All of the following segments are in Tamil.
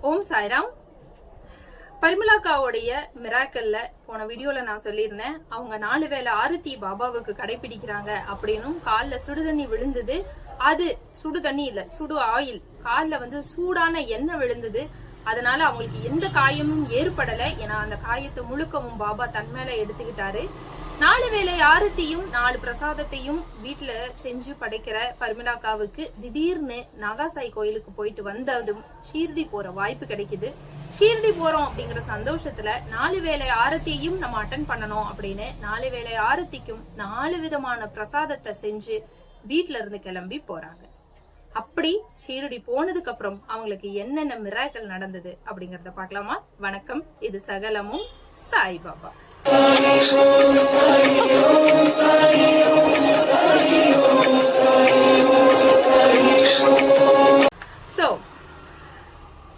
ஓம் சாய்ராம். பரிமளாக்காவுடைய மிராக்கல்ல போன வீடியோல நான் சொல்லியிருந்தேன், அவங்க 4 வேளை ஆரத்தி பாபாவுக்கு கடைபிடிக்கிறாங்க அப்படின்னும், கால்ல சுடுதண்ணி விழுந்தது. அது சுடுதண்ணி இல்ல, சுடு ஆயில். கால்ல சூடான எண்ணெய் விழுந்தது. அதனால அவங்களுக்கு எந்த காயமும் ஏற்படல. ஏன்னா அந்த காயத்தை முழுக்கவும் பாபா தன் மேல எடுத்துக்கிட்டாரு. 4 வேளை ஆரத்தியும் 4 பிரசாதத்தையும் வீட்டுல செஞ்சு படைக்கிற பரிமளாக்காவுக்கு திடீர்னு நாகாசாய் கோயிலுக்கு போயிட்டு வந்ததும் ஷீர்டி போற வாய்ப்பு கிடைக்குது. ஷீர்டி போறோம் அப்படிங்கிற சந்தோஷத்துல 4 வேளை ஆரத்தியையும் நம்ம அட்டன் பண்ணணும் அப்படின்னு 4 வேளை ஆரத்திக்கும் 4 விதமான பிரசாதத்தை செஞ்சு வீட்டுல இருந்து கிளம்பி போறாங்க. அப்படி ஷீரடி போனதுக்கு அப்புறம் அவங்களுக்கு என்னென்ன மிராக்கல் நடந்தது அப்படிங்கறத பார்க்கலாமா? வணக்கம், இது சகலமும் சாய்பாபா.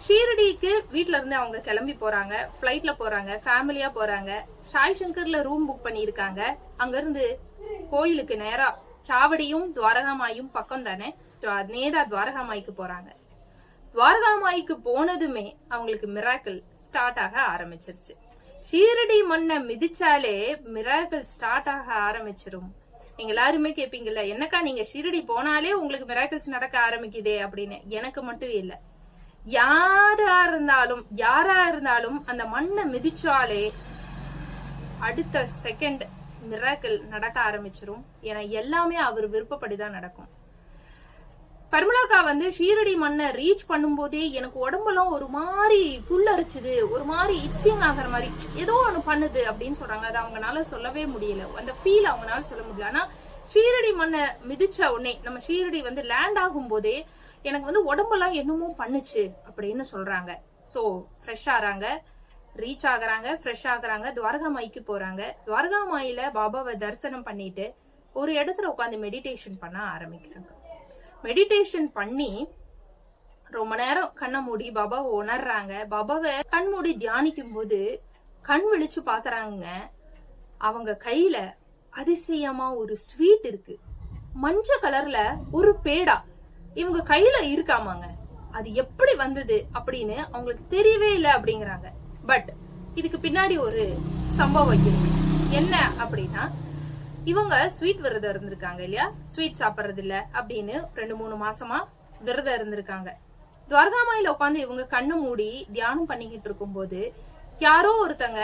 ஷீரடிக்கு வீட்ல இருந்து அவங்க கிளம்பி போறாங்க. பிளைட்ல போறாங்க, ஃபேமிலியா போறாங்க. சாய் சங்கர்ல ரூம் புக் பண்ணிருக்காங்க. அங்க இருந்து கோயிலுக்கு நேரா சாவடியும் துவாரகாமாயும் பக்கம் தானே, நேரா துவாரகாமாய்க்கு போறாங்க. துவாரகாமாய்க்கு போனதுமே அவங்களுக்கு மிராக்கிள் ஸ்டார்ட் ஆக ஆரம்பிச்சிருச்சு. ஷீரடி மண்ணை மிதிச்சாலே மிராக்கிள் ஸ்டார்ட் ஆக ஆரம்பிச்சிரும். நீங்க எல்லாருமே கேப்பீங்கல்ல, என்னக்கா நீங்க ஷீரடி போனாலே உங்களுக்கு மிராக்கிள்ஸ் நடக்க ஆரம்பிக்குதே அப்படின்னு. எனக்கு மட்டும் இல்ல, யாரா இருந்தாலும் அந்த மண்ணை மிதிச்சாலே அடுத்த செகண்ட் மிராக்கிள் நடக்க ஆரம்பிச்சிரும். ஏன்னா எல்லாமே அவர் விருப்பப்படிதான் நடக்கும். பரிமளாக்கா ஷீரடி மண்ணை ரீச் பண்ணும் போதே எனக்கு உடம்பெல்லாம் ஒரு மாதிரி புல்லரிச்சுது, ஒரு மாதிரி இச்சிங் ஆகிற மாதிரி ஏதோ ஒண்ணு பண்ணுது அப்படின்னு சொல்றாங்க. அது அவங்களால சொல்லவே முடியல, அந்த ஃபீல் அவங்களால சொல்ல முடியல. ஆனா ஷீரடி மண்ணை மிதிச்ச உடனே நம்ம ஷீரடி லேண்ட் ஆகும் போதே எனக்கு உடம்பெல்லாம் என்னமோ பண்ணுச்சு அப்படின்னு சொல்றாங்க. சோ ஃப்ரெஷ் ஆறாங்க, ரீச் ஆகுறாங்க, ஃப்ரெஷ் ஆகுறாங்க, துவாரகாமாய்க்கு போறாங்க. துவாரகாமாயில பாபாவை தரிசனம் பண்ணிட்டு ஒரு இடத்துல உட்காந்து மெடிடேஷன் பண்ண ஆரம்பிக்கிறாங்க. மெடிடேஷன் பண்ணி ரொம்ப நேரம் கண்ணை மூடி பாபாவை உணர்றாங்க. பாபாவை கண் மூடி தியானிக்கும் போது கண் விழிச்சு பாக்குறாங்க. அவங்க கையில அதிசயமா ஒரு ஸ்வீட் இருக்கு, மஞ்சள் கலர்ல ஒரு பேடா இவங்க கையில இருக்காமாங்க. அது எப்படி வந்தது அப்படின்னு அவங்களுக்கு தெரியவே இல்லை அப்படிங்கிறாங்க. பட் இதுக்கு பின்னாடி ஒரு சம்பவம் இருக்கு. என்ன அப்படின்னா, இவங்க ஸ்வீட் விரதம் இருந்திருக்காங்க இல்லையா, ஸ்வீட் சாப்பிடறது இல்ல அப்படின்னு 2-3 மாசமா விரதம் இருந்திருக்காங்க. துவாரகாமாயில உட்காந்து இவங்க கண்ணு மூடி தியானம் பண்ணிக்கிட்டு இருக்கும் போது யாரோ ஒருத்தங்க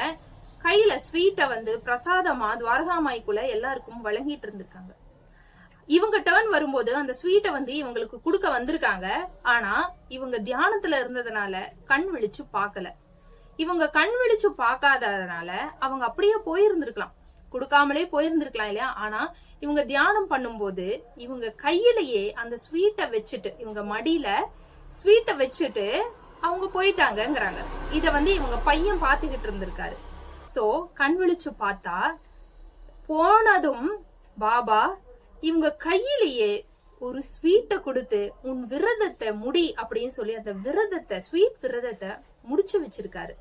கையில ஸ்வீட்டை பிரசாதமா துவாரகாமாய்க்குள்ள எல்லாருக்கும் வழங்கிட்டு இருந்திருக்காங்க. இவங்க டர்ன் வரும்போது அந்த ஸ்வீட்டை இவங்களுக்கு கொடுக்க வந்திருக்காங்க. ஆனா இவங்க தியானத்துல இருந்ததுனால கண் விழிச்சு பாக்கல. இவங்க கண் விழிச்சு பாக்காததுனால அவங்க அப்படியே போயிருந்திருக்கலாம், கொடுக்காமலே போயிருந்திருக்கலாம் இல்லையா. ஆனா இவங்க தியானம் பண்ணும்போது இவங்க கையிலேயே அந்த ஸ்வீட்டை வச்சுட்டு, இவங்க மடியில ஸ்வீட்டை வச்சுட்டு அவங்க போயிட்டாங்கிறாங்க. இத இவங்க பையன் பாத்துக்கிட்டு இருந்திருக்காரு. சோ கண் விழிச்சு பார்த்தா போனதும் பாபா இவங்க கையிலேயே ஒரு ஸ்வீட்டை கொடுத்து உன் விரதத்தை முடி அப்படின்னு சொல்லி அந்த விரதத்தை, ஸ்வீட் விரதத்தை முடிச்சு வச்சிருக்காரு.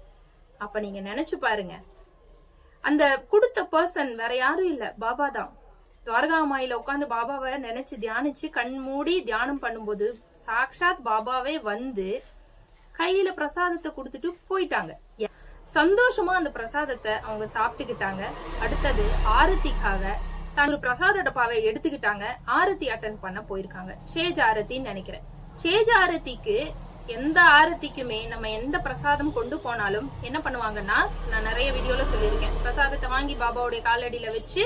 அப்ப நீங்க நினைச்சு பாருங்க, அந்த கொடுத்த பர்சன் வேற யாரும் இல்ல, பாபா தான். துவாரகாமாயில உட்காந்து பாபாவை நினைச்சு தியானிச்சு கண் மூடி தியானம் பண்ணும்போது சாக்ஷாத் பாபாவே கையில பிரசாதத்தை கொடுத்துட்டு போயிட்டாங்க. சந்தோஷமா அந்த பிரசாதத்தை அவங்க சாப்பிட்டுக்கிட்டாங்க. அடுத்தது ஆரத்திக்காக தான் ஒரு பிரசாத டப்பாவை எடுத்துக்கிட்டாங்க. ஆரத்தி அட்டன் பண்ண போயிருக்காங்க. ஷேஜ் ஆரத்தின்னு நினைக்கிறேன். ஷேஜ் ஆரத்திக்கு எந்த ஆரத்திக்குமே நம்ம எந்த பிரசாதம் கொண்டு போனாலும் என்ன பண்ணுவாங்கன்னா, நான் நிறைய வீடியோல சொல்லியிருக்கேன், பிரசாதத்தை வாங்கி பாபாவுடைய காலடியில வச்சு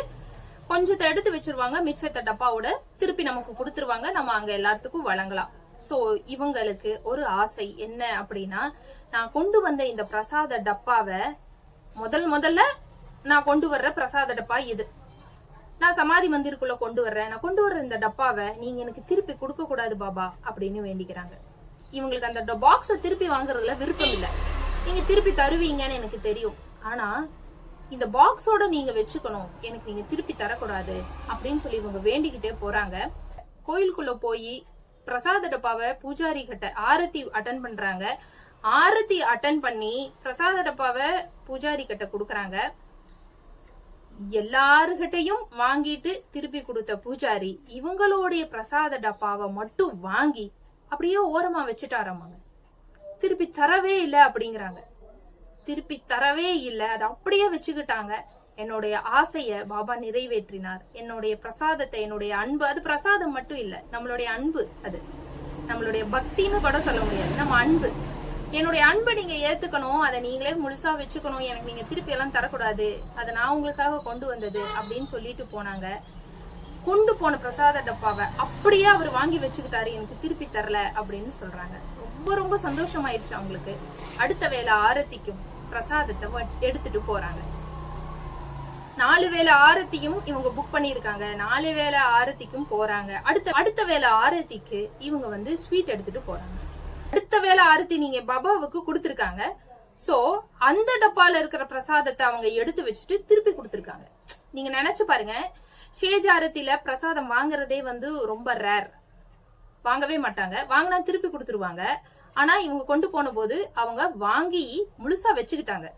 கொஞ்சத்தை எடுத்து வச்சிருவாங்க, மிச்சத்தை டப்பாவோட திருப்பி நமக்கு கொடுத்துருவாங்க, நம்ம அங்க எல்லாத்துக்கும் வழங்கலாம். சோ இவங்களுக்கு ஒரு ஆசை என்ன அப்படின்னா, நான் கொண்டு வந்த இந்த பிரசாத டப்பாவை முதல்ல நான் கொண்டு வர்ற பிரசாத டப்பா இது, நான் சமாதி மந்திருக்குள்ள கொண்டு வர்றேன், நான் கொண்டு வர்ற இந்த டப்பாவை நீங்க எனக்கு திருப்பி கொடுக்க கூடாது பாபா அப்படின்னு வேண்டிக்கிறாங்க. இவங்களுக்கு அந்த பாக்ஸ திருப்பி வாங்குறதுல விருப்பம் இல்ல. நீங்க திருப்பி தருவீங்கன்னு எனக்கு தெரியும், ஆனா இந்த பாக்ஸோட நீங்க வச்சுக்கணும், எனக்கு நீங்க திருப்பி தரக்கூடாது அப்படின்னு சொல்லி இவங்க வேண்டிக்கிட்டே போறாங்க. கோயிலுக்குள்ள போய் பிரசாத டப்பாவை பூஜாரி கிட்ட ஆரத்தி அட்டன் பண்றாங்க. ஆரத்தி அட்டன் பண்ணி பிரசாத டப்பாவை பூஜாரி கிட்ட குடுக்கறாங்க. எல்லாருகிட்டையும் வாங்கிட்டு திருப்பி கொடுத்த பூஜாரி இவங்களுடைய பிரசாத டப்பாவை மட்டும் வாங்கி அப்படியே ஓரமா வச்சுட்டாராமாங்க. திருப்பி தரவே இல்லை அப்படிங்கிறாங்க. திருப்பி தரவே இல்லை, அதை அப்படியே வச்சுக்கிட்டாங்க. என்னுடைய ஆசைய பாபா நிறைவேற்றினார். என்னுடைய பிரசாதத்தை, என்னுடைய அன்பு, அது பிரசாதம் மட்டும் இல்ல, நம்மளுடைய அன்பு, அது நம்மளுடைய பக்தின்னு கூட சொல்ல முடியாது, நம்ம அன்பு. என்னுடைய அன்பை நீங்க ஏத்துக்கணும், அதை நீங்களே முழுசா வச்சுக்கணும், எனக்கு நீங்க திருப்பி எல்லாம் தரக்கூடாது, அதை நான் உங்களுக்காக கொண்டு வந்தது அப்படின்னு சொல்லிட்டு போனாங்க. கொண்டு போன பிரசாத டப்பாவை அப்படியே அவர் வாங்கி வச்சுக்கிட்டாரு, எனக்கு திருப்பி தரல அப்படின்னு சொல்றாங்க. ரொம்ப ரொம்ப சந்தோஷமாயிருச்சு அவங்களுக்கு. அடுத்த வேளை ஆரத்திக்கும் பிரசாதத்தை எடுத்துட்டு போறாங்க. 4 வேளை ஆரத்தியும் இவங்க புக் பண்ணிருக்காங்க. 4 வேளை ஆரத்திக்கும் போறாங்க. அடுத்த வேளை ஆரத்திக்கு இவங்க வந்து ஸ்வீட் எடுத்துட்டு போறாங்க. அடுத்த வேளை ஆரத்தி நீங்க பாபாவுக்கு கொடுத்திருக்காங்க. சோ அந்த டப்பால இருக்கிற பிரசாதத்தை அவங்க எடுத்து வச்சுட்டு திருப்பி கொடுத்திருக்காங்க. நீங்க நினைச்சு பாருங்க, ஷேஜ் ஆரத்தில பிரசாதம் வாங்குறதே வந்து ரொம்ப ரேர், வாங்கவே மாட்டாங்க. வாங்கினா திருப்பி கொடுத்துருவாங்க. ஆனா இவங்க கொண்டு போன போது அவங்க வாங்கி முழுசா வச்சுக்கிட்டாங்க.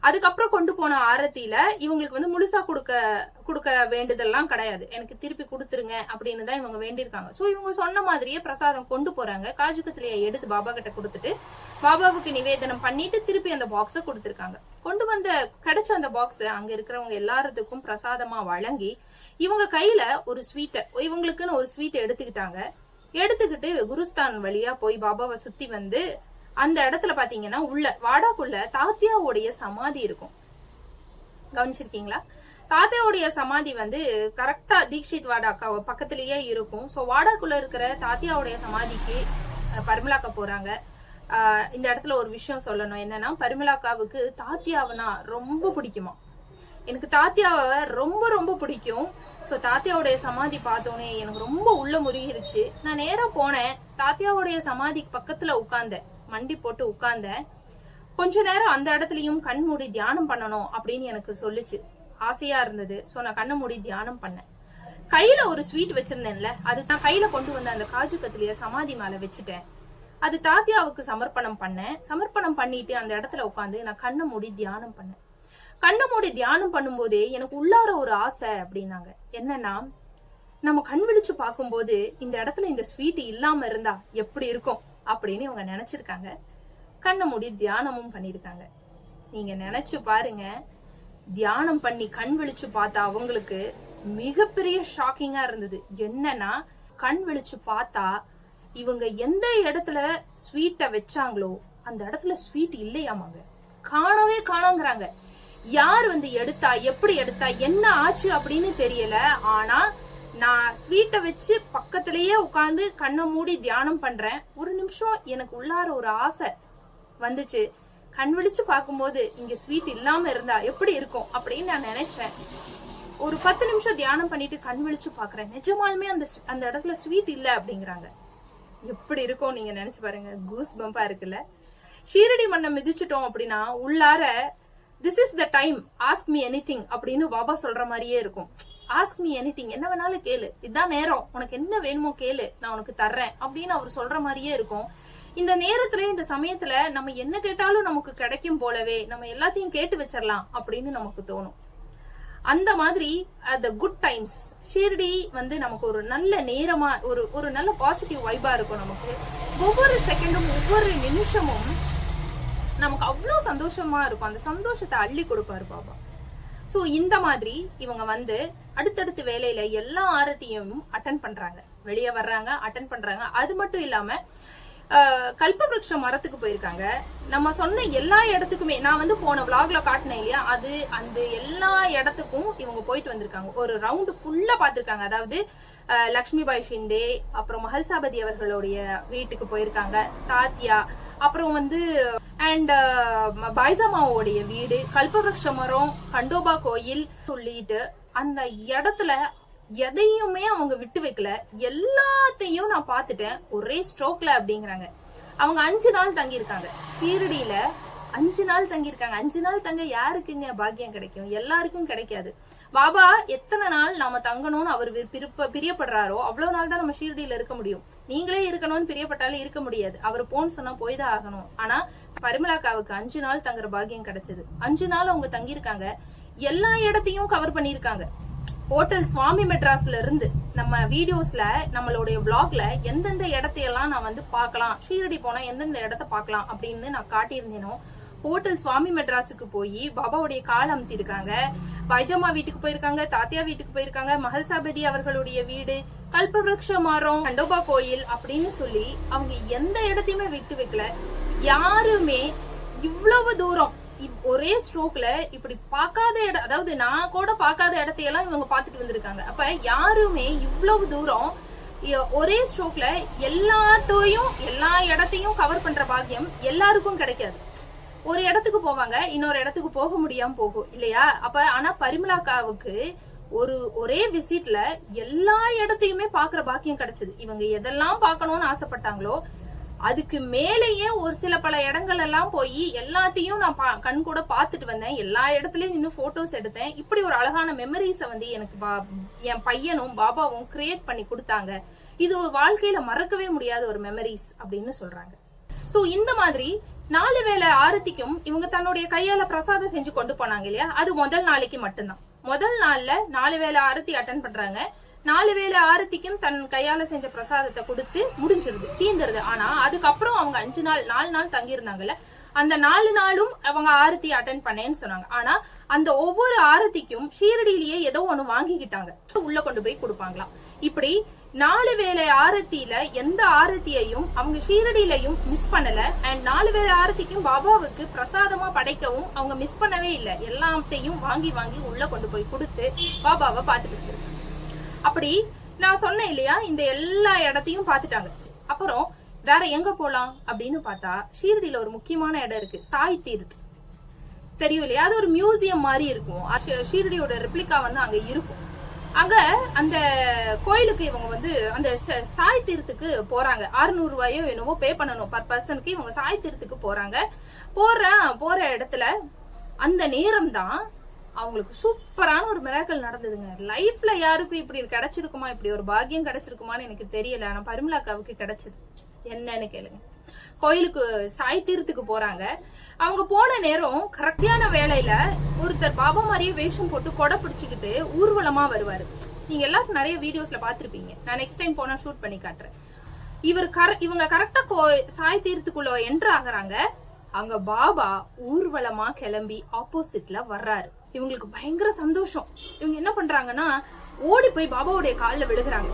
அதுக்கப்புறம் கொண்டு போன ஆரத்தியில இவங்களுக்கு வந்து முழுசா கொடுக்க வேண்டியதெல்லாம் கிடையாது, எனக்கு திருப்பி கொடுத்துருங்க அப்படின்னு தான் இவங்க வேண்டியிருக்காங்க. சோ இவங்க சொன்ன மாதிரியே பிரசாதம் கொண்டு போறாங்க. காஜு கத்திலியை எடுத்து பாபா கிட்ட கொடுத்துட்டு பாபாவுக்கு நிவேதனம் பண்ணிட்டு திருப்பி அந்த பாக்ஸ கொடுத்திருக்காங்க. கொண்டு வந்த கிடைச்ச அந்த பாக்ஸ் அங்க இருக்கிறவங்க எல்லாத்துக்கும் பிரசாதமா வழங்கி இவங்க கையில ஒரு ஸ்வீட்டை, இவங்களுக்குன்னு ஒரு ஸ்வீட்டை எடுத்துக்கிட்டு குருஸ்தான் வழியா போய் பாபாவை சுத்தி வந்து அந்த இடத்துல பாத்தீங்கன்னா உள்ள வாடாக்குள்ள தாத்தியாவுடைய சமாதி இருக்கும். கவனிச்சிருக்கீங்களா? தாத்தியாவுடைய சமாதி வந்து கரெக்டா தீக்ஷித் வாடாக்கா பக்கத்திலேயே இருக்கும். சோ வாடாக்குள்ள இருக்கிற தாத்தியாவுடைய சமாதிக்கு பரிமளாக்கா போறாங்க. இந்த இடத்துல ஒரு விஷயம் சொல்லணும், என்னன்னா பரிமளாக்காவுக்கு தாத்தியாவனா ரொம்ப பிடிக்குமா. எனக்கு தாத்தியாவை ரொம்ப ரொம்ப பிடிக்கும். சோ தாத்தியாவுடைய சமாதி பார்த்தோன்னே எனக்கு ரொம்ப உள்ள முருகிருச்சு. நான் நேரா போனேன், தாத்தியாவுடைய சமாதிக்கு பக்கத்துல உட்கார்ந்தேன், மண்டி போட்டு உட்கார்ந்தேன். கொஞ்ச நேரம் அந்த இடத்துலயும் கண் மூடி தியானம் பண்ணணும் அப்படின்னு எனக்கு சொல்லுச்சு, ஆசையா இருந்தது. சோ நான் கண்ணை மூடி தியானம் பண்ணேன். கையில ஒரு ஸ்வீட் வச்சிருந்தேன்ல, அது நான் கையில கொண்டு வந்த அந்த காஜு கத்திலிய சமாதி மேல வச்சுட்டேன். அது தாத்தியாவுக்கு சமர்ப்பணம் பண்ணேன். சமர்ப்பணம் பண்ணிட்டு அந்த இடத்துல உட்காந்து நான் கண்ணை மூடி தியானம் பண்ணேன். கண்ணை மூடி தியானம் பண்ணும்போதே எனக்கு உள்ளார ஒரு ஆசை அப்படின்னாங்க. என்னன்னா, நம்ம கண் விழிச்சு பார்க்கும்போது இந்த இடத்துல இந்த ஸ்வீட் இல்லாம இருந்தா எப்படி இருக்கும் அப்படின்னு இவங்க நினைச்சிருக்காங்க. கண்ணை மூடி தியானமும் பண்ணிருக்காங்க. நீங்க நினைச்சு பாருங்க, தியானம் பண்ணி கண் விழிச்சு பார்த்தா அவங்களுக்கு மிகப்பெரிய ஷாக்கிங்கா இருந்தது. என்னன்னா, கண் விழிச்சு பார்த்தா இவங்க எந்த இடத்துல ஸ்வீட்டை வச்சாங்களோ அந்த இடத்துல ஸ்வீட் இல்லையாமாங்க, காணவே காணோங்கிறாங்க. யார் வந்து எடுத்தா, எப்படி எடுத்தா, என்ன ஆச்சு அப்படின்னு தெரியல. ஆனா நான் ஸ்வீட்டை வச்சு பக்கத்திலேயே உட்கார்ந்து கண்ணை மூடி தியானம் பண்றேன். ஒரு நிமிஷம் எனக்கு உள்ளார ஒரு ஆசை வந்துச்சு, கண் விழிச்சு பார்க்கும்போது இங்க ஸ்வீட் இல்லாம இருந்தா எப்படி இருக்கும் அப்படின்னு நான் நினைச்சேன். ஒரு 10 நிமிஷம் தியானம் பண்ணிட்டு கண் விழிச்சு பாக்குறேன், நிஜமாலுமே அந்த இடத்துல ஸ்வீட் இல்ல அப்படிங்கிறாங்க. எப்படி இருக்கும் நீங்க நினைச்சு பாருங்க, கூஸ் பம்பா இருக்குல்ல. ஷீரடி மண்ணை மிதிச்சிட்டோம் அப்படின்னா உள்ளார this is the time, ask me anything அப்படின்னு பாபா சொல்ற மாதிரியே இருக்கும். ask me anything, என்ன வேணாலும் கேளு, இதுதான் நேரம், உனக்கு என்ன வேணுமோ கேளு, நான் உனக்கு தர்றேன் அப்படின்னு அவர் சொல்ற மாதிரியே இருக்கும். இந்த நேரத்துல, இந்த சமயத்துல நம்ம என்ன கேட்டாலும் நமக்கு கிடைக்கும் போலவே, நம்ம எல்லாத்தையும் கேட்டு வச்சிடலாம் அப்படின்னு நமக்கு தோணும். அந்த மாதிரி the good times, ஷீரடி வந்து நமக்கு ஒரு நல்ல நேரமா, ஒரு நல்ல பாசிட்டிவ் வைபா இருக்கும். நமக்கு ஒவ்வொரு செகண்டும் ஒவ்வொரு நிமிஷமும் நமக்கு அவ்வளவு சந்தோஷமா இருக்கும். அந்த சந்தோஷத்தை அள்ளி கொடுப்பாரு பாபா. சோ இந்த மாதிரி இவங்க வந்து அடுத்தடுத்த வேலையில எல்லா ஆரத்தியும் அட்டன் பண்றாங்க, வெளியே வர்றாங்க, அட்டன் பண்றாங்க. அது மட்டும் இல்லாம கல்பவருஷ மரத்துக்கு போயிருக்காங்க. நம்ம சொன்ன எல்லா இடத்துக்குமே, நான் வந்து போன விளாக்ல காட்டினேன் இல்லையா, அது அந்த எல்லா இடத்துக்கும் இவங்க போயிட்டு வந்திருக்காங்க. ஒரு ரவுண்ட் ஃபுல்லா பாத்திருக்காங்க. அதாவது லக்ஷ்மிபாய் ஷிண்டே, அப்புறம் மஹல்சாபதி அவர்களுடைய வீட்டுக்கு போயிருக்காங்க, தாத்தியா, அப்புறம் வந்து அண்ட் பாய்சாமாவோடைய வீடு, கல்பவருஷ மரம், கண்டோபா கோயில் சொல்லிட்டு அந்த இடத்துல எதையுமே அவங்க விட்டு வைக்கல. எல்லாத்தையும் நான் பாத்துட்டேன் ஒரே ஸ்ட்ரோக்ல அப்படிங்கிறாங்க. அவங்க 5 நாள் தங்கியிருக்காங்க ஷீரடியில. 5 நாள் தங்கியிருக்காங்க. 5 நாள் தங்க யாருக்குங்க பாக்கியம் கிடைக்கும்? எல்லாருக்கும் கிடைக்காது. பாபா எத்தனை நாள் நாம தங்கணும்னு அவர் பிரியப்படுறாரோ அவ்வளவு நாள் தான் நம்ம ஷீரடியில இருக்க முடியும். நீங்களே இருக்கணும்னு பிரியப்பட்டாலும் இருக்க முடியாது. அவர் போன்னு சொன்னா போய் தான் ஆகணும். ஆனா பரிமளாக்காவுக்கு 5 நாள் தங்குற பாக்கியம் கிடைச்சது. 5 நாள் அவங்க தங்கியிருக்காங்க. எல்லா இடத்தையும் கவர் பண்ணிருக்காங்க. ஹோட்டல் சுவாமி மெட்ராஸ்ல இருந்து நம்ம வீடியோஸ்ல நம்மளுடைய vlogல எந்தெந்த இடத்தையெல்லாம் நான் வந்து பார்க்கலாம், ஷீரடி போனா எந்தெந்த இடத்த பார்க்கலாம் அப்படின்னு நான் காட்டியிருந்தேனோ ஹோட்டல் சுவாமி மெட்ராஸுக்கு போய் பாபாவுடைய கால் அமுத்தி இருக்காங்க. பைஜமா வீட்டுக்கு போயிருக்காங்க, தாத்தியா வீட்டுக்கு போயிருக்காங்க, மகசாபதி அவர்களுடைய வீடு, கல்பவருஷ மரம், கண்டோபா கோயில் அப்படின்னு சொல்லி அவங்க எந்த இடத்தையுமே விட்டு வைக்கல. யாருமே இவ்வளவு தூரம் ஒரே ஸ்ட்ரோக்ல இப்படி பார்க்காத இடம், அதாவது நான் கூட பார்க்காத இடத்தையெல்லாம் இவங்க பார்த்துட்டு வந்திருக்காங்க. அப்ப யாருமே இவ்வளவு தூரம் ஒரே ஸ்ட்ரோக்ல எல்லா இடத்தையும் கவர் பண்ற பாக்கியம் எல்லாருக்கும் கிடைக்காது. ஒரு இடத்துக்கு போவாங்க, இன்னொரு இடத்துக்கு போக முடியாம போகும் இல்லையா? அப்ப ஆனா பரிமளாக்காவுக்கு ஒரே விசிட்ல எல்லா இடத்தையுமே பாக்குற பாக்கியம் கிடைச்சது. இவங்க எதெல்லாம் பார்க்கணும்னு ஆசைப்பட்டாங்களோ அதுக்கு மேலேயே ஒரு சில பல இடங்கள் எல்லாம் போய் எல்லாத்தையும் நான் கண் கூட பாத்துட்டு வந்தேன். எல்லா இடத்துலயும் இன்னும் போட்டோஸ் எடுத்தேன். இப்படி ஒரு அழகான மெமரிஸ வந்து எனக்கு என் பையனும் பாபாவும் கிரியேட் பண்ணி கொடுத்தாங்க. இது ஒரு வாழ்க்கையில மறக்கவே முடியாத ஒரு மெமரிஸ் அப்படின்னு சொல்றாங்க. சோ இந்த மாதிரி 4 வேளை ஆரத்திக்கும் இவங்க தன்னுடைய கையால பிரசாதம் செஞ்சு கொண்டு போனாங்க இல்லையா? அது முதல் நாளைக்கு மட்டும்தான். முதல் நாள்ல 4 வேளை ஆரத்தி அட்டன் பண்றாங்க. 4 வேளை ஆரத்திக்கும் தன் கையால செஞ்ச பிரசாதத்தை கொடுத்து முடிஞ்சிருது, தீந்துருது. ஆனா அதுக்கப்புறம் அவங்க 4 நாள் தங்கி இருந்தாங்கல்ல, அந்த 4 நாளும் அவங்க ஆரத்தி அட்டன் பண்ணேன்னு சொன்னாங்க. ஆனா அந்த ஒவ்வொரு ஆரத்திக்கும் ஷீரடியிலேயே ஏதோ ஒண்ணு வாங்கிக்கிட்டாங்க, உள்ள கொண்டு போய் கொடுப்பாங்களாம். இப்படி 4 வேளை ஆரத்தியில எந்த ஆரத்தியையும் அவங்க ஷீரடியிலையும் மிஸ் பண்ணல. அண்ட் 4 வேளை ஆரத்திக்கும் பாபாவுக்கு பிரசாதமா படைக்கவும் அவங்க மிஸ் பண்ணவே இல்லை. எல்லாத்தையும் வாங்கி உள்ள கொண்டு போய் கொடுத்து பாபாவை பாத்துட்டு இருக்காங்க. அப்படி நான் சொன்னேன் இல்லையா, இந்த எல்லா இடத்தையும் பாத்துட்டாங்க. அப்புறம் வேற எங்க போலாம் அப்படின்னு பார்த்தா ஷீரடியில ஒரு முக்கியமான இடம் இருக்கு, சாய் தீர்த். தெரியும் இல்லையா? அது ஒரு மியூசியம் மாதிரி இருக்கும். ஷீரடியோட ரெப்ளிகா வந்து அங்க இருக்கும். அங்க அந்த கோயிலுக்கு இவங்க வந்து அந்த சாய் தீர்த்துக்கு போறாங்க. 600 ரூபாயோ என்னவோ பே பண்ணணும் பர் பர்சனுக்கு. இவங்க சாய் தீர்த்துக்கு போறாங்க. போற இடத்துல அந்த நேரம் தான் அவங்களுக்கு சூப்பரான ஒரு மிராக்கல் நடந்ததுங்க. லைஃப்ல யாருக்கும் இப்படி கிடைச்சிருக்குமா, இப்படி ஒரு பாக்கியம் கிடைச்சிருக்குமான்னு எனக்கு தெரியல. ஆனா பரிமளாக்காவுக்கு கிடைச்சது. என்னன்னு கேளுங்க. கோயிலுக்கு சாய் தீர்த்துக்கு போறாங்க. அவங்க போன நேரம் கரெக்டான வேலையில ஒருத்தர் பாபா மாதிரியே வேஷம் போட்டு கொடை பிடிச்சுக்கிட்டு ஊர்வலமா வருவாரு. நீங்க எல்லாரும் நிறைய வீடியோஸ்ல பாத்திருப்பீங்க. நான் நெக்ஸ்ட் டைம் போனா ஷூட் பண்ணி காட்டுறேன். இவங்க கரெக்டா சாய் தீர்த்துக்குள்ள என்ட்ரு ஆகுறாங்க. அங்க பாபா ஊர்வலமா கிளம்பி ஆப்போசிட்ல வர்றாரு. இவங்களுக்கு பயங்கர சந்தோஷம். இவங்க என்ன பண்றாங்கன்னா ஓடி போய் பாபாவுடைய காலில் விழுகிறாங்க.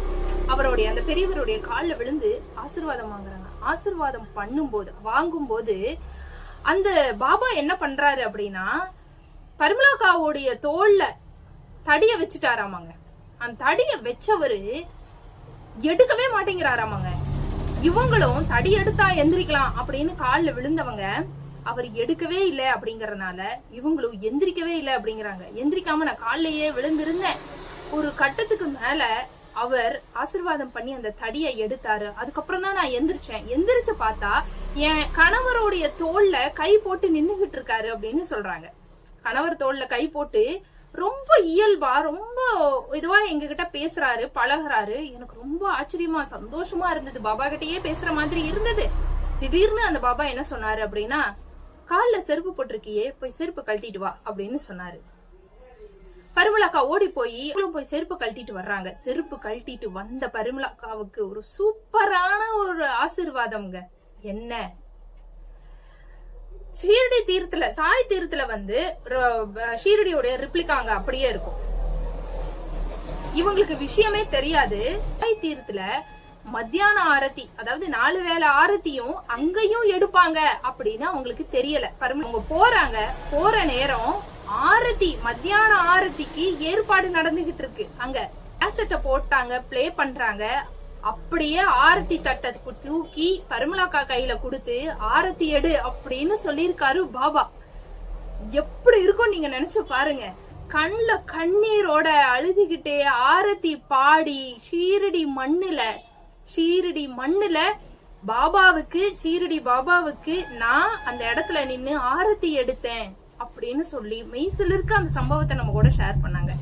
அவருடைய அந்த பெரியவருடைய காலில் விழுந்து ஆசீர்வாதம் வாங்குறாங்க. ஆசீர்வாதம் வாங்கும்போது அந்த பாபா என்ன பண்றாரு அப்படின்னா பரிமளாக்காவுடைய தோல்ல தடிய வச்சுட்டாராமாங்க. அந்த தடிய வச்சவரு எடுக்கவே மாட்டேங்கிறாராமாங்க. இவங்களும் தடி எடுத்தா எந்திரிக்கலாம் அப்படின்னு காலில் விழுந்தவங்க அவர் எடுக்கவே இல்லை அப்படிங்கறதுனால இவங்களும் எந்திரிக்கவே இல்லை அப்படிங்கிறாங்க. எந்திரிக்காம நான் காலிலேயே விழுந்திருந்தேன். ஒரு கட்டத்துக்கு மேல அவர் ஆசீர்வாதம் பண்ணி அந்த தடியை எடுத்தாரு. அதுக்கப்புறம் தான் நான் எந்திரிச்சு பார்த்தா என் கணவருடைய தோல்ல கை போட்டு நின்னுகிட்டு இருக்காரு அப்படின்னு சொல்றாங்க. கணவர் தோல்ல கை போட்டு ரொம்ப இயல்பா ரொம்ப இதுவா எங்ககிட்ட பேசுறாரு, பழகுறாரு. எனக்கு ரொம்ப ஆச்சரியமா சந்தோஷமா இருந்தது. பாபா கிட்டயே பேசுற மாதிரி இருந்தது. திடீர்னு அந்த பாபா என்ன சொன்னாரு அப்படின்னா, கால்ல செருப்பு போட்டிருக்கியே, போய் செருப்பு கழட்டிட்டு வா அப்படின்னு சொன்னாரு. பரிமளாக்கா ஓடி போய் செருப்பு கழட்டிட்டு வர்றாங்க. செருப்பு கழட்டிட்டு வந்த பரிமளாக்காவுக்கு ஒரு சூப்பரான ஒரு ஆசீர்வாதம்ங்க. என்ன, ஷீரடி தீர்த்துல சாய் தீர்த்துல வந்து ஷீரடியோட ரிப்ளிகாங்க அப்படியே இருக்கும். இவங்களுக்கு விஷயமே தெரியாது. சாய் தீர்த்துல மத்தியான ஆரத்தி, அதாவது 4 வேளை ஆரத்தியும் அங்கேயும் எடுப்பாங்க அப்படின்னு அவங்களுக்கு தெரியல. அவங்க போறாங்க. போற நேரம் ஆரத்தி, மத்தியான ஆரத்திக்கு ஏற்பாடு நடந்துகிட்டு இருக்கு. அங்க கேசட்டை போட்டாங்க, பிளே பண்றாங்க. அப்படியே ஆரத்தி தட்டை தூக்கி பரிமளாக்கா கையில கொடுத்து ஆரத்தி எடு அப்படின்னு சொல்லிருக்காரு பாபா. எப்படி இருக்கும் நீங்க நினைச்சு பாருங்க. கண்ணுல கண்ணீரோட அழுதுகிட்டே ஆரத்தி பாடி ஷீரடி மண்ணுல பாபாவுக்கு, ஷீரடி பாபாவுக்கு நான் அந்த இடத்துல நின்னு ஆரத்தி எடுத்தேன் அப்படின்னு சொல்லி மெய்சிலிருக்க அந்த சம்பவத்தை நம்ம கூட ஷேர் பண்ணாங்க.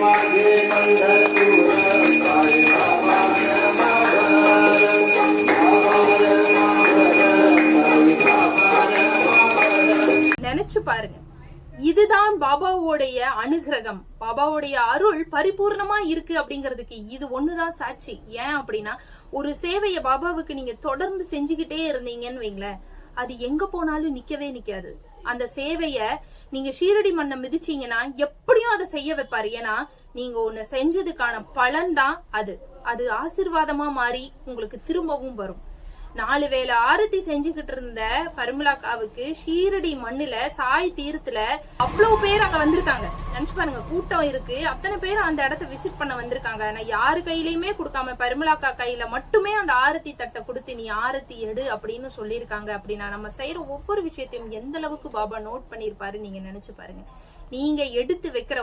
माझे पंढरपूर பாருங்க. இதுதான் பாபாவோடைய அனுகிரகம், பாபாவுடைய அருள் பரிபூர்ணமா இருக்கு அப்படிங்கறதுக்கு இது ஒண்ணுதான் சாட்சி. ஏன் அப்படின்னா, ஒரு சேவைய பாபாவுக்கு நீங்க தொடர்ந்து செஞ்சுக்கிட்டே இருந்தீங்கன்னு வைங்களேன், அது எங்க போனாலும் நிக்கவே நிக்காது. அந்த சேவைய நீங்க ஷீரடி மண்ணை மிதிச்சீங்கன்னா எப்படியும் அதை செய்ய வைப்பாரு. ஏன்னா நீங்க ஒண்ணு செஞ்சதுக்கான பலன் தான் அது. அது ஆசீர்வாதமா மாறி உங்களுக்கு திரும்பவும் வரும். 4 வேளை ஆரத்தி செஞ்சுக்கிட்டு இருந்த பரிமளாக்காவுக்கு ஷீரடி மண்ணுல சாய் தீர்த்துல அவ்வளவு பேர் அங்க வந்திருக்காங்க. நினைச்சு பாருங்க, கூட்டம் இருக்கு, அத்தனை பேர் அந்த இடத்த விசிட் பண்ண வந்திருக்காங்க. ஆனா யாரு கையிலயுமே கொடுக்காம பரிமளாக்கா கையில மட்டுமே அந்த ஆரத்தி தட்டை கொடுத்து நீ ஆரத்தி எடு அப்படின்னு சொல்லியிருக்காங்க. அப்படின்னா நம்ம செய்யற ஒவ்வொரு விஷயத்தையும் எந்த அளவுக்கு பாபா நோட் பண்ணிருப்பாரு நீங்க நினைச்சு பாருங்க. நீங்க எடுத்து வைக்கிற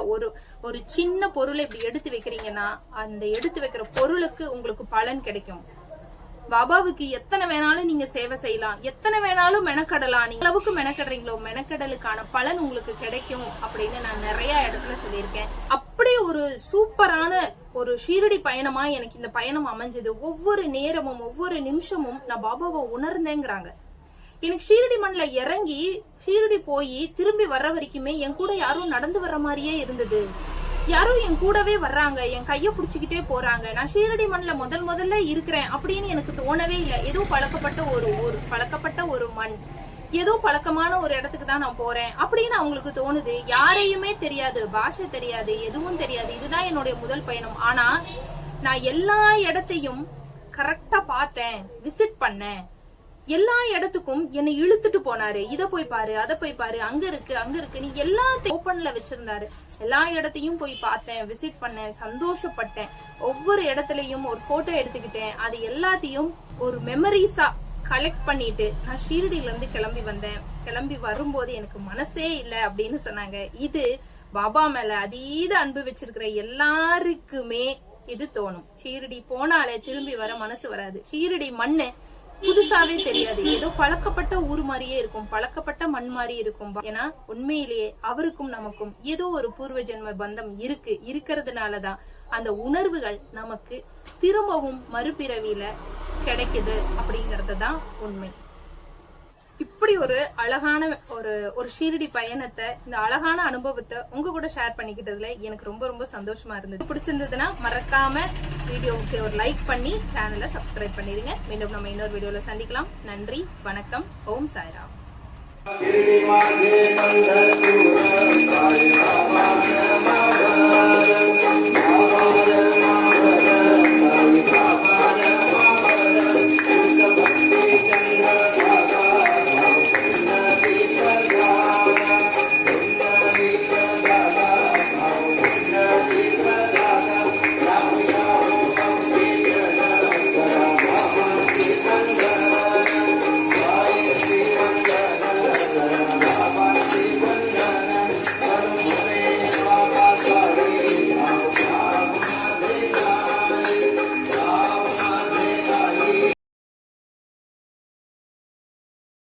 ஒரு சின்ன பொருளை இப்படி எடுத்து வைக்கிறீங்கன்னா அந்த எடுத்து வைக்கிற பொருளுக்கு உங்களுக்கு பலன் கிடைக்கும். பாபாவுக்கு எத்தனை வேணாலும் நீங்க சேவை செய்யலாம், எத்தனை வேணாலும் மெனக்கடலாம். நீங்க அளவுக்கு மெனக்கடுறீங்களோ மெனக்கடலுக்கான பலன் உங்களுக்கு கிடைக்கும் அப்படின்னு நான் நிறைய இடத்துல சொல்லியிருக்கேன். அப்படி ஒரு சூப்பரான ஒரு ஷீரடி பயணமா எனக்கு இந்த பயணம் அமைஞ்சது. ஒவ்வொரு நேரமும் ஒவ்வொரு நிமிஷமும் நான் பாபாவை உணர்ந்தேங்கிறாங்க. எனக்கு ஷீரடி மண்ல இறங்கி ஷீரடி போய் திரும்பி வர்ற வரைக்குமே என் கூட யாரும் நடந்து வர்ற மாதிரியே இருந்தது. யாரோ என் கூடவே வர்றாங்க, என் கைய புடிச்சுக்கிட்டே போறாங்க. நான் ஷீரடி மண்ல முதல்ல இருக்கிறேன் அப்படின்னு எனக்கு தோணவே இல்லை. ஏதோ பழக்கப்பட்ட ஒரு மண், ஏதோ பழக்கமான ஒரு இடத்துக்கு தான் நான் போறேன் அப்படின்னு அவங்களுக்கு தோணுது. யாரையுமே தெரியாது, பாஷை தெரியாது, எதுவும் தெரியாது. இதுதான் என்னுடைய முதல் பயணம். ஆனா நான் எல்லா இடத்தையும் கரெக்டா பார்த்தேன், விசிட் பண்ணேன். எல்லா இடத்துக்கும் என்னை இழுத்துட்டு போனாரு. இத போய் பாரு, அத போய் பாரு, அங்க இருக்கு நீ எல்லாத்தையும் ஓபன்ல வச்சிருந்தாரு. எல்லா இடத்தையும் போய் பார்த்தேன், விசிட் பண்ணேன், சந்தோஷப்பட்டேன். ஒவ்வொரு இடத்துலயும் ஒரு போட்டோ எடுத்துக்கிட்டேன். அது எல்லாத்தையும் ஒரு மெமரிஸா கலெக்ட் பண்ணிட்டு நான் ஷீரடியில இருந்து கிளம்பி வந்தேன். கிளம்பி வரும்போது எனக்கு மனசே இல்ல அப்படின்னு சொன்னாங்க. இது பாபா மேல அதீத அன்பு வச்சிருக்கிற எல்லாருக்குமே இது தோணும். ஷீரடி போனாலே திரும்பி வர மனசு வராது. ஷீரடி மண்ணு புதுசாவே தெரியாது, ஏதோ பழக்கப்பட்ட ஊர் மாதிரியே இருக்கும், பழக்கப்பட்ட மண் மாதிரி இருக்கும். ஏன்னா உண்மையிலேயே அவருக்கும் நமக்கும் ஏதோ ஒரு பூர்வ ஜென்ம பந்தம் இருக்கிறதுனாலதான் அந்த உணர்வுகள் நமக்கு திரும்பவும் மறுபிறவியில கிடைக்குது அப்படிங்கறது தான் உண்மை. இப்படி ஒரு அழகான ஒரு ஷீரடி பயணத்தை, இந்த அழகான அனுபவத்தை உங்க கூட ஷேர் பண்ணிக்கிட்டதுல எனக்கு ரொம்ப ரொம்ப சந்தோஷமா இருந்தது. பிடிச்சிருந்ததுன்னா மறக்காம வீடியோவுக்கு ஒரு லைக் பண்ணி சேனலை சப்ஸ்கிரைப் பண்ணிருங்க. மீண்டும் நம்ம இன்னொரு வீடியோல சந்திக்கலாம். நன்றி, வணக்கம், ஓம் சாய்ராம்.